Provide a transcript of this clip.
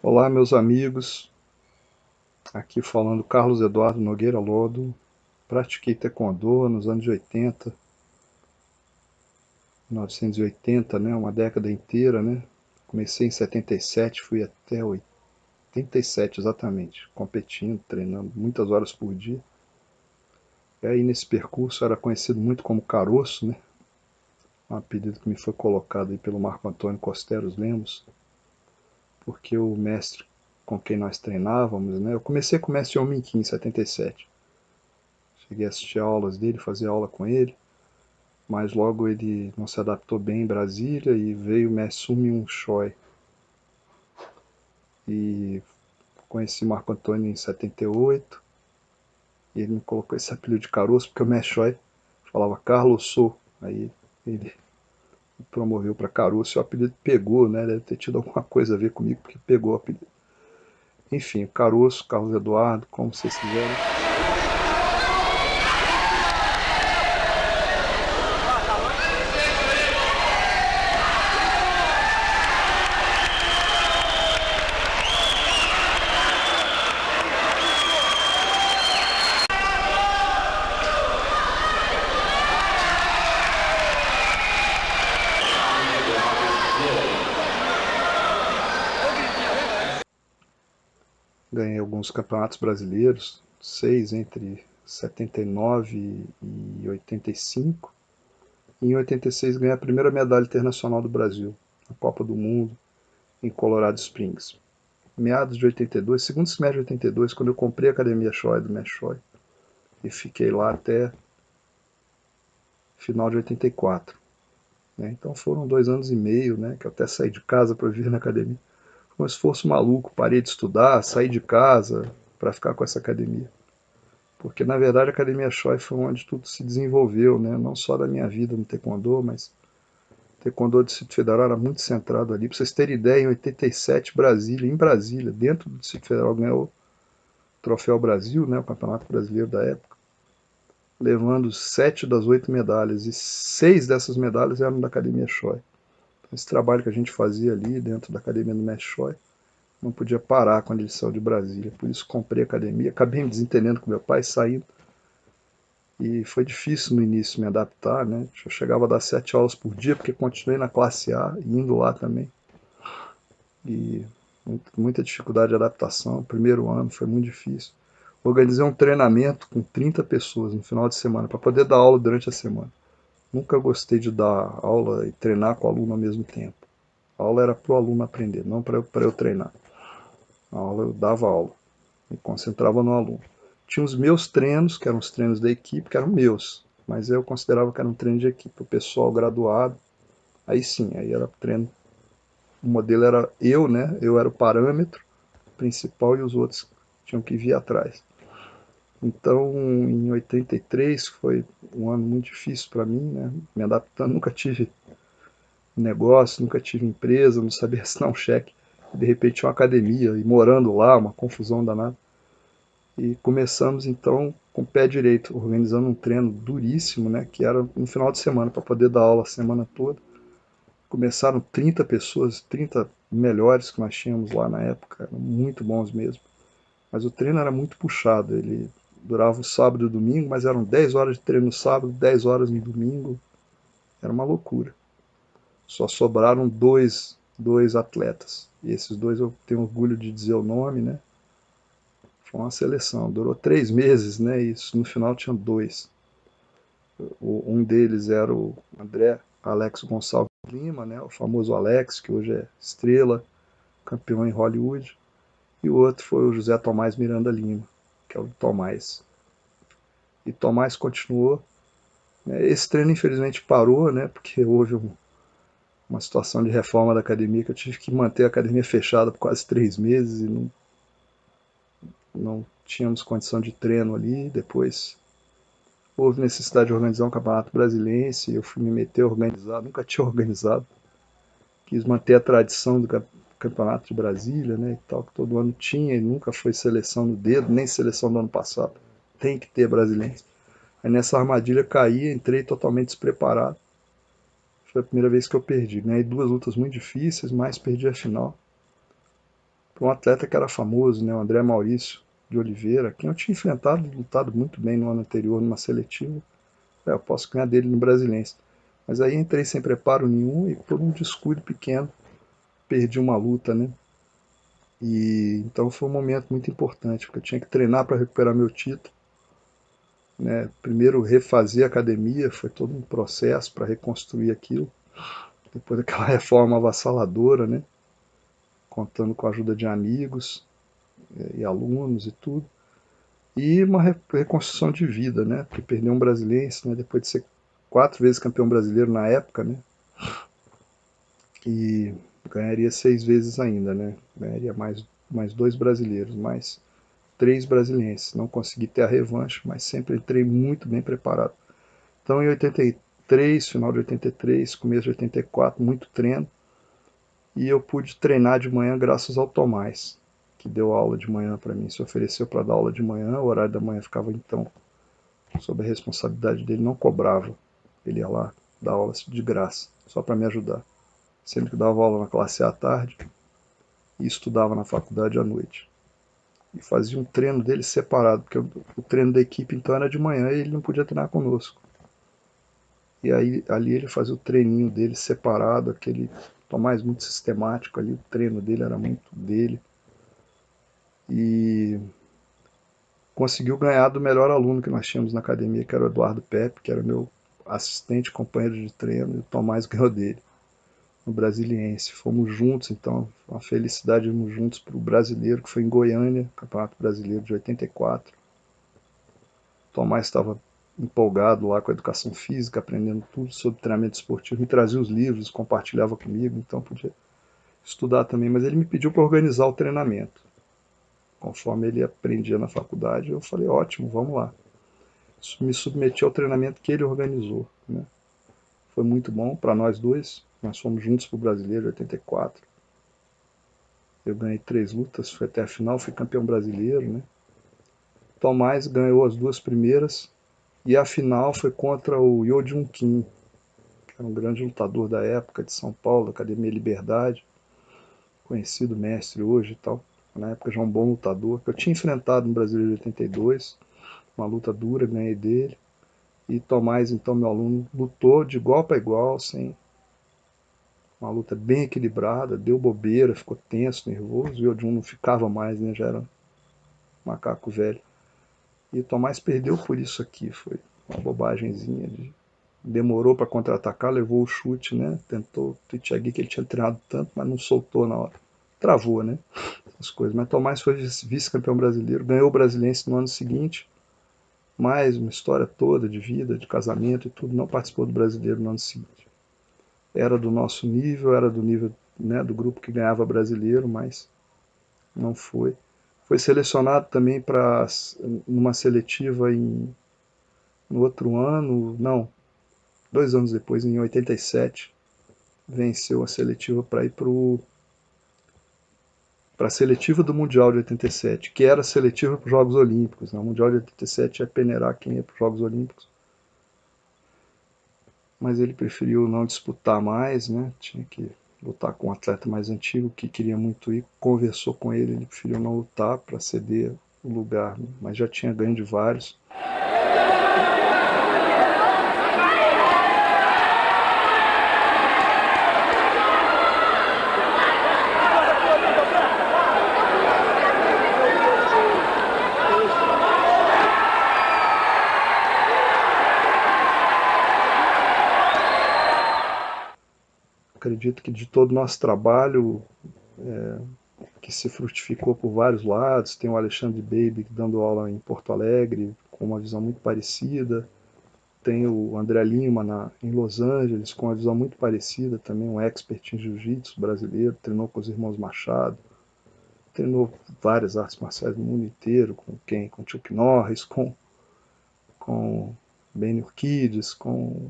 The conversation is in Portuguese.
Olá, meus amigos. Aqui falando Carlos Eduardo Nogueira Lodo. Pratiquei taekwondo nos anos 80, 1980, né? Uma década inteira, né? Comecei em 77, fui até 87 exatamente, competindo, treinando muitas horas por dia. E aí nesse percurso era conhecido muito como caroço, né? Um apelido que me foi colocado aí pelo Marco Antônio Costeros Lemos, porque o mestre com quem nós treinávamos, né? Eu comecei com o mestre Yao Ming em 77. Cheguei a assistir aulas dele, fazer aula com ele, mas logo ele não se adaptou bem em Brasília e veio o mestre Sun Myung Choi. E conheci Marco Antônio em 78 e ele me colocou esse apelido de caroço porque o mestre Choi falava Carlos Sou. Aí ele me promoveu para caroço e o apelido pegou, né? Deve ter tido alguma coisa a ver comigo porque pegou o apelido. Enfim, caroço, Carlos Eduardo, como vocês quiserem. Ganhei alguns campeonatos brasileiros, 6 entre 79 e 85. E em 86 ganhei a primeira medalha internacional do Brasil, na Copa do Mundo, em Colorado Springs. Meados de 82, segundo semestre de 82, quando eu comprei a Academia Choi do Mestre Choi, e fiquei lá até final de 84. Né? Então foram 2 anos e meio, né, que eu até saí de casa para vir na academia. Foi um esforço maluco, parei de estudar, saí de casa para ficar com essa academia. Porque na verdade a Academia Choi foi onde tudo se desenvolveu, né? Não só da minha vida no Taekwondo, mas o Taekwondo do Distrito Federal era muito centrado ali. Para vocês terem ideia, em 87, Brasília, em Brasília, dentro do Distrito Federal, ganhou o Troféu Brasil, né? O Campeonato Brasileiro da época, levando 7 das 8 medalhas. E 6 dessas medalhas eram da Academia Choi. Esse trabalho que a gente fazia ali dentro da Academia do Mestre Choi não podia parar quando ele saiu de Brasília. Por isso comprei a academia, acabei me desentendendo com meu pai, saindo. E foi difícil no início me adaptar, né? Eu chegava a dar 7 aulas por dia, porque continuei na classe A, indo lá também. E muita dificuldade de adaptação. O primeiro ano foi muito difícil. Organizei um treinamento com 30 pessoas no final de semana, para poder dar aula durante a semana. Nunca gostei de dar aula e treinar com o aluno ao mesmo tempo. A aula era para o aluno aprender, não para eu treinar. A aula eu dava aula, me concentrava no aluno. Tinha os meus treinos, que eram os treinos da equipe, que eram meus, mas eu considerava que era um treino de equipe. O pessoal graduado, aí sim, aí era treino. O modelo era eu, né? Eu era o parâmetro principal e os outros tinham que vir atrás. Então, em 83 foi um ano muito difícil para mim, né? Me adaptando, nunca tive negócio, nunca tive empresa, não sabia assinar um cheque. De repente tinha uma academia e morando lá, uma confusão danada. E começamos então com o pé direito, organizando um treino duríssimo, né, que era no final de semana, para poder dar aula a semana toda. Começaram 30 pessoas, 30 melhores que nós tínhamos lá na época, eram muito bons mesmo. Mas o treino era muito puxado, ele durava o sábado e o domingo, mas eram 10 horas de treino no sábado, 10 horas no domingo, era uma loucura. Só sobraram dois atletas, e esses dois eu tenho orgulho de dizer o nome, né, foi uma seleção, durou 3 meses, né? Isso no final tinha dois. Um deles era o André Alex Gonçalves Lima, né? O famoso Alex, que hoje é estrela, campeão em Hollywood. E o outro foi o José Tomás Miranda Lima, que é o Tomás. E Tomás continuou. Né? Esse treino infelizmente parou, né? Porque houve uma situação de reforma da academia que eu tive que manter a academia fechada por quase 3 meses e não tínhamos condição de treino ali. Depois houve necessidade de organizar um campeonato brasileiro, eu fui me meter a organizar, nunca tinha organizado, quis manter a tradição do campeonato de Brasília, né, e tal, que todo ano tinha, e nunca foi seleção no dedo, nem seleção do ano passado, tem que ter brasileiro. Aí nessa armadilha caí, entrei totalmente despreparado, foi a primeira vez que eu perdi, né, e 2 lutas muito difíceis, mas perdi a final. para um atleta que era famoso, né, o André Maurício de Oliveira, quem eu tinha enfrentado e lutado muito bem no ano anterior numa seletiva. Eu posso ganhar dele no Brasiliense. Mas aí entrei sem preparo nenhum e por um descuido pequeno perdi uma luta, né? E então foi um momento muito importante, porque eu tinha que treinar para recuperar meu título, né? Primeiro refazer a academia, foi todo um processo para reconstruir aquilo. Depois daquela reforma avassaladora, né? Contando com a ajuda de amigos e alunos e tudo. E uma reconstrução de vida, né? Porque perder um brasiliense, né? Depois de ser 4 vezes campeão brasileiro na época, né? E ganharia 6 vezes ainda, né? Ganharia mais 2 brasileiros, mais 3 brasilienses. Não consegui ter a revanche, mas sempre entrei muito bem preparado. Então, em 83, final de 83, começo de 84, muito treino. E eu pude treinar de manhã graças ao Tomás, que deu aula de manhã para mim. Se ofereceu para dar aula de manhã, o horário da manhã ficava então sob a responsabilidade dele, não cobrava. Ele ia lá dar aula de graça, só para me ajudar. Sempre que dava aula na classe A à tarde e estudava na faculdade à noite. E fazia um treino dele separado, porque o treino da equipe então era de manhã e ele não podia treinar conosco. E aí ali ele fazia o treininho dele separado, aquele Tomás muito sistemático ali, o treino dele era muito dele. E conseguiu ganhar do melhor aluno que nós tínhamos na academia, que era o Eduardo Pepe, que era meu assistente, companheiro de treino, e o Tomás ganhou dele no Brasiliense. Fomos juntos, então, uma felicidade irmos juntos para o brasileiro, que foi em Goiânia, Campeonato Brasileiro de 84. O Tomás estava empolgado lá com a educação física, aprendendo tudo sobre treinamento esportivo, me trazia os livros, compartilhava comigo, então podia estudar também, mas ele me pediu para organizar o treinamento. Conforme ele aprendia na faculdade, eu falei, ótimo, vamos lá. Me submeti ao treinamento que ele organizou, né? Foi muito bom para nós dois, nós fomos juntos para o Brasileiro em 84. Eu ganhei 3 lutas, fui até a final, fui campeão brasileiro, né? Tomás ganhou as 2 primeiras e a final foi contra o Yo Jun Kim, que era um grande lutador da época de São Paulo, Academia Liberdade, conhecido mestre hoje e tal. Na época já um bom lutador, que eu tinha enfrentado no Brasileiro de 82, uma luta dura, ganhei dele. E Tomás, então, meu aluno, lutou de igual para igual, sem uma luta bem equilibrada, deu bobeira, ficou tenso, nervoso. O Yodun não ficava mais, né? Já era um macaco velho. E o Tomás perdeu por isso aqui, foi uma bobagemzinha. Demorou para contra-atacar, levou o chute, né? Tentou o Tiagui, que ele tinha treinado tanto, mas não soltou na hora. Travou, né? As coisas. Mas Tomás foi vice-campeão brasileiro, ganhou o Brasiliense no ano seguinte, mais uma história toda de vida, de casamento e tudo, não participou do brasileiro no ano seguinte. Era do nosso nível, era do nível, né, do grupo que ganhava brasileiro, mas não foi. Foi selecionado também para numa seletiva no outro ano, não, 2 anos depois, em 87, venceu a seletiva para ir para a seletiva do Mundial de 87, que era a seletiva para os Jogos Olímpicos. Né? O Mundial de 87 ia peneirar quem ia para os Jogos Olímpicos. Mas ele preferiu não disputar mais, né? Tinha que lutar com um atleta mais antigo que queria muito ir. Conversou com ele, ele preferiu não lutar para ceder o lugar, né? Mas já tinha ganho de vários. Acredito que de todo o nosso trabalho, que se frutificou por vários lados, tem o Alexandre Baby dando aula em Porto Alegre, com uma visão muito parecida, tem o André Lima em Los Angeles, com uma visão muito parecida, também um expert em jiu-jitsu brasileiro, treinou com os irmãos Machado, treinou várias artes marciais no mundo inteiro, com quem? Com Chuck Norris, com Ben Urquidez, com